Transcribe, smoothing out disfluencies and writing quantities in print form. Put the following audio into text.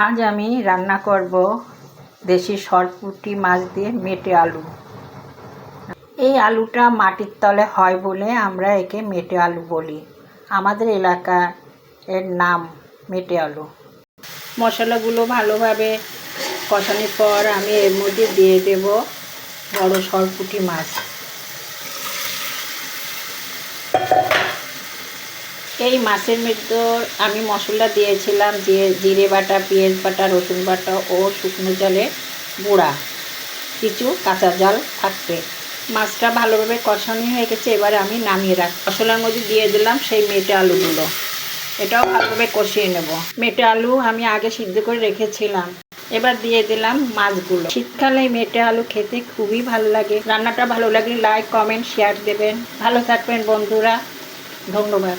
আজ আমি রান্না করব দেশি সরপুঁটি মাছ দিয়ে মেটে আলু। এই আলুটা মাটির তলে হয় বলে আমরা একে মেটে আলু বলি। আমাদের এলাকা এর নাম মেটে আলু। মশলাগুলো ভালোভাবে কষানোর পর আমি এর মধ্যে দিয়ে দেব বড় সরপুঁটি মাছ। এই মাছের মধ্যে আমি মশলা দিয়েছিলাম জিরে বাটা, পেঁয়াজ বাটা, রসুন বাটা ও শুকনো জলের গুঁড়া, কিছু কাঁচা জল থাকবে। মাছটা ভালোভাবে কষানো হয়ে গেছে, এবারে আমি নামিয়ে রাখি। মশলার মধ্যে দিয়ে দিলাম সেই মেটে আলুগুলো, এটাও ভালোভাবে কষিয়ে নেব। মেটে আলু আমি আগে সিদ্ধ করে রেখেছিলাম, এবার দিয়ে দিলাম মাছগুলো। শীতকালে মেটে আলু খেতে খুবই ভালো লাগে। রান্নাটা ভালো লাগলে লাইক, কমেন্ট, শেয়ার দেবেন। ভালো থাকবেন বন্ধুরা, ধন্যবাদ।